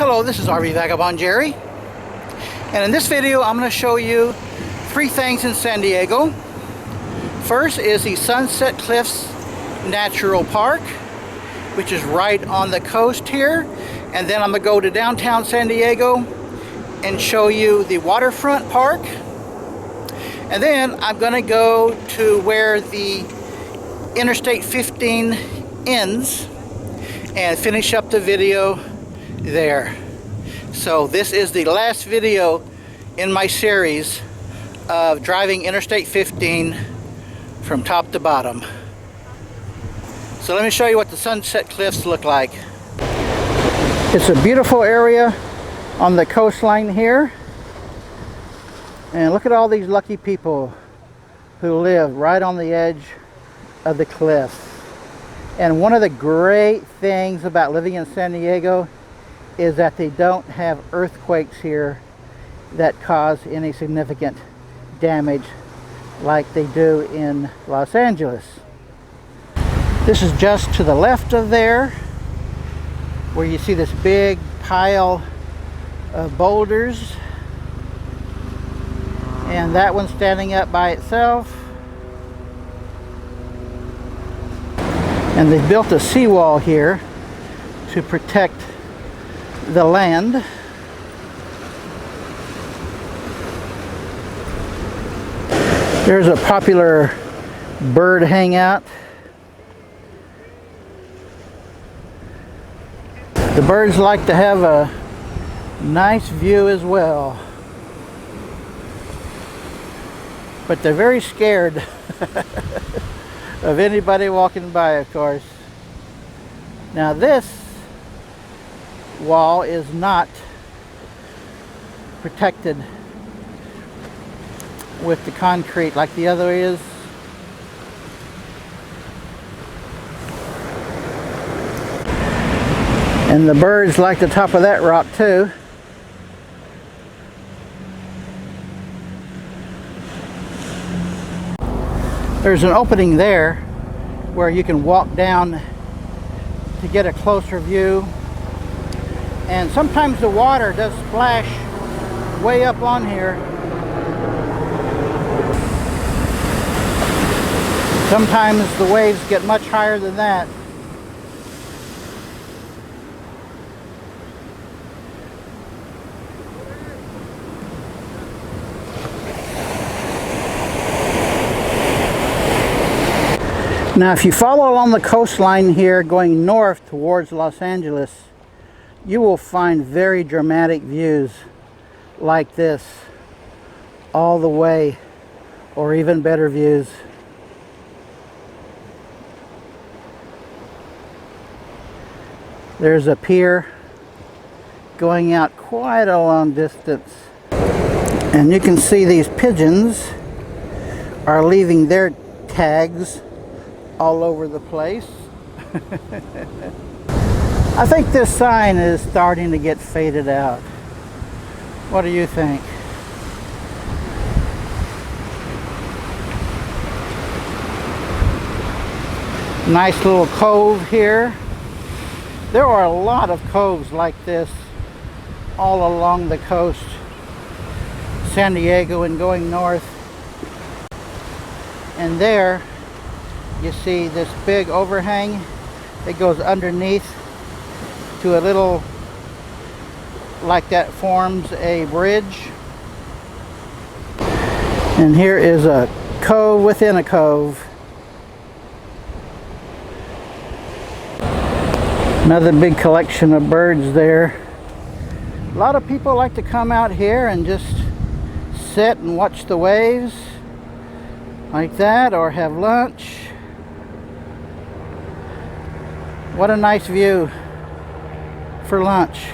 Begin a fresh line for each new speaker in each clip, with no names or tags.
Hello, this is RV Vagabond Jerry, and in this video I'm going to show you 3 things in San Diego. First is the Sunset Cliffs Natural Park, which is right on the coast here, and then I'm going to go to downtown San Diego and show you the Waterfront Park, and then I'm going to go to where the Interstate 15 ends and finish up the video there. So this is the last video in my series of driving Interstate 15 from top to bottom. So let me show you what the Sunset Cliffs look like. It's a beautiful area on the coastline here, and look at all these lucky people who live right on the edge of the cliffs. And one of the great things about living in San Diego is that they don't have earthquakes here that cause any significant damage like they do in Los Angeles. This is just to the left of there, where you see this big pile of boulders, and that one's standing up by itself. And they've built a seawall here to protect the land. There's a popular bird hangout. The birds like to have a nice view as well, but they're very scared of anybody walking by, of course. Now this wall is not protected with the concrete like the other is. And the birds like the top of that rock too. There's an opening there where you can walk down to get a closer view. And sometimes the water does splash way up on here. Sometimes the waves get much higher than that. Now if you follow along the coastline here going north towards Los Angeles, you will find very dramatic views like this all the way, or even better views. There's a pier going out quite a long distance, and you can see these pigeons are leaving their tags all over the place. I think this sign is starting to get faded out. What do you think? Nice little cove here. There are a lot of coves like this all along the coast, San Diego and going north. And there you see this big overhang that goes underneath to a little, like that forms a bridge. And here is a cove within a cove. Another big collection of birds there. A lot of people like to come out here and just sit and watch the waves like that, or have lunch. What a nice view for lunch.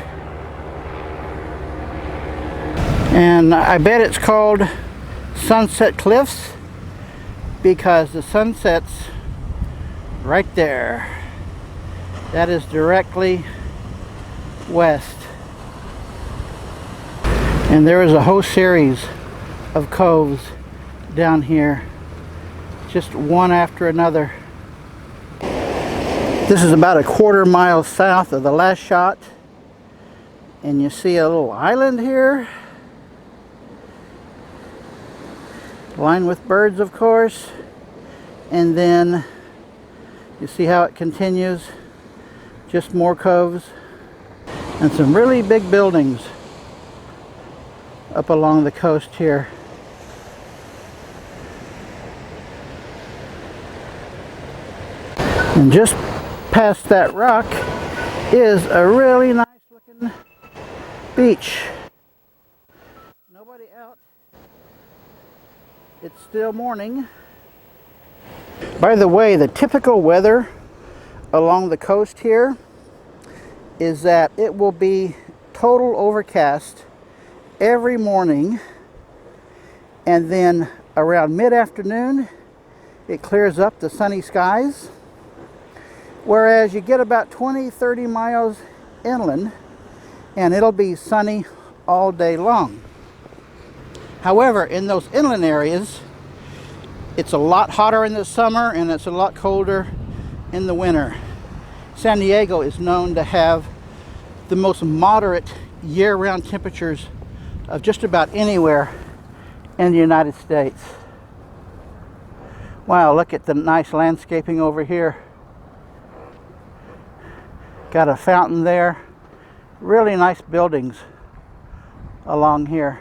And I bet it's called Sunset Cliffs because the sun sets right there. That is directly west. And there is a whole series of coves down here, just one after another. This is about a quarter mile south of the last shot, And you see a little island here, lined with birds, of course. And then you see how it continues, just more coves and some really big buildings up along the coast here. And just past that rock is a really nice looking beach. Nobody out. It's still morning. By the way, the typical weather along the coast here is that it will be total overcast every morning, and then around mid-afternoon it clears up to sunny skies. Whereas you get about 20-30 miles inland and it'll be sunny all day long. However, in those inland areas, it's a lot hotter in the summer and it's a lot colder in the winter. San Diego is known to have the most moderate year-round temperatures of just about anywhere in the United States. Wow, look at the nice landscaping over here. Got a fountain there. Really nice buildings along here.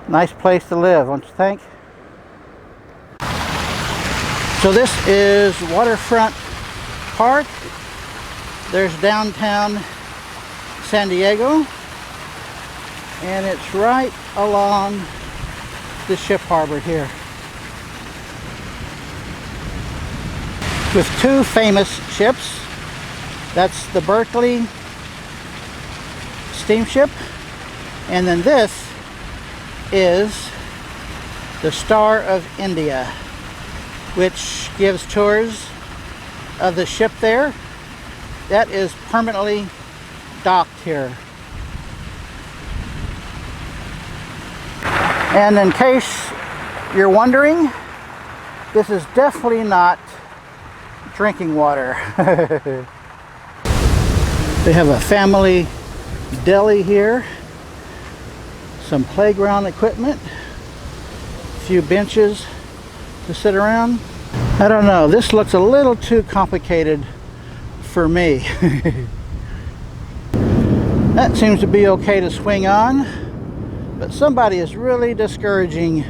Nice place to live, don't you think? So this is Waterfront Park. There's downtown San Diego, and it's right along the ship harbor here, with two famous ships. That's the Berkeley steamship, and then this is the Star of India, which gives tours of the ship there. That is permanently docked here. And in case you're wondering, this is definitely not drinking water. They have a family deli here, some playground equipment, a few benches to sit around. I don't know, this looks a little too complicated for me. That seems to be okay to swing on, but somebody is really discouraging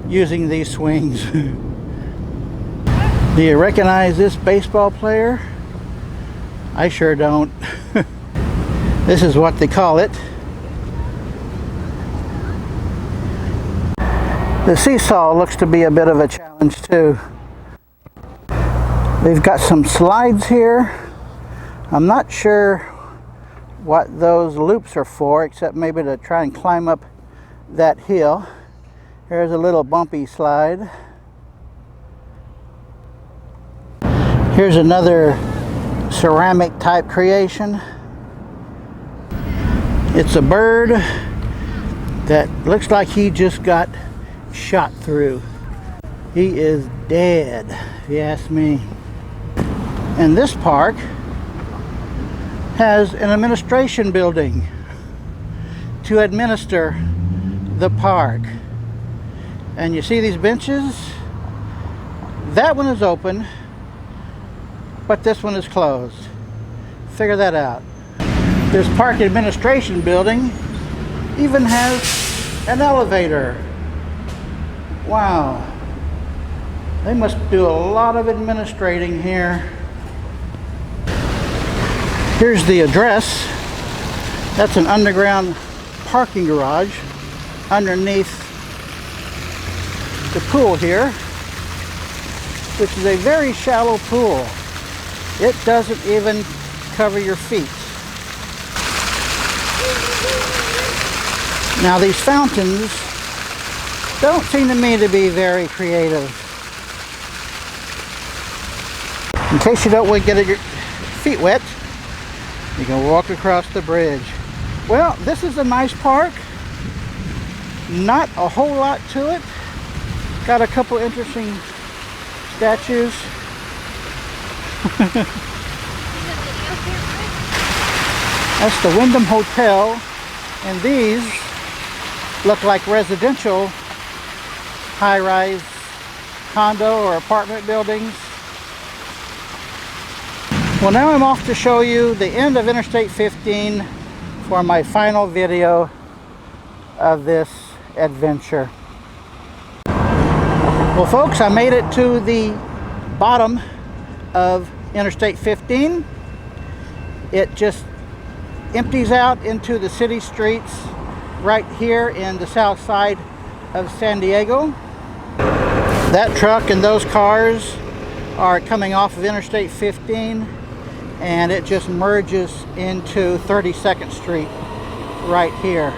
using these swings. Do you recognize this baseball player? I sure don't. This is what they call it. The seesaw looks to be a bit of a challenge too. They've got some slides here. I'm not sure what those loops are for, except maybe to try and climb up that hill. Here's a little bumpy slide. Here's another ceramic type creation. It's a bird that looks like he just got shot through. He is dead, if you ask me. And this park has an administration building to administer the park. And you see these benches? That one is open, but this one is closed. Figure that out. This park administration building even has an elevator. Wow. They must do a lot of administrating here. Here's the address. That's an underground parking garage underneath the pool here, which is a very shallow pool. It doesn't even cover your feet. Now these fountains don't seem to me to be very creative. In case you don't want to get your feet wet, you can walk across the bridge. Well, this is a nice park. Not a whole lot to it. Got a couple interesting statues. That's the Wyndham Hotel, and these look like residential high-rise condo or apartment buildings. Well, now I'm off to show you the end of Interstate 15 for my final video of this adventure. Well, folks, I made it to the bottom of Interstate 15. It just empties out into the city streets right here in the south side of San Diego. That truck and those cars are coming off of Interstate 15, and it just merges into 32nd Street right here.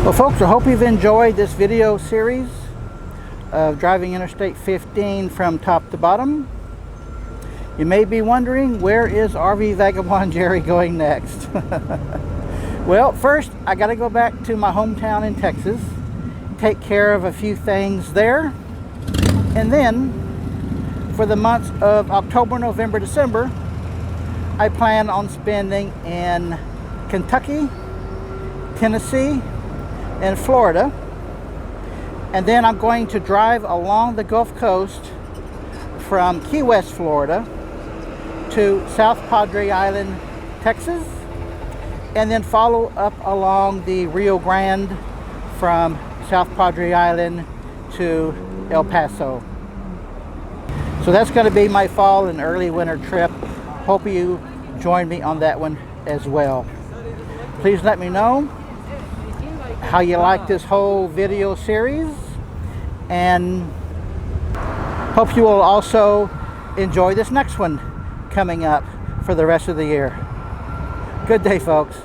Well, folks, I hope you've enjoyed this video series of driving Interstate 15 from top to bottom. You may be wondering, where is RV Vagabond Jerry going next? Well, first I got to go back to my hometown in Texas, take care of a few things there, and then for the months of October, November, December, I plan on spending in Kentucky, Tennessee, and Florida. And then I'm going to drive along the Gulf Coast from Key West, Florida to South Padre Island, Texas, and then follow up along the Rio Grande from South Padre Island to El Paso. So that's going to be my fall and early winter trip. Hope you join me on that one as well. Please let me know how you like this whole video series, and hope you will also enjoy this next one coming up for the rest of the year. Good day, folks.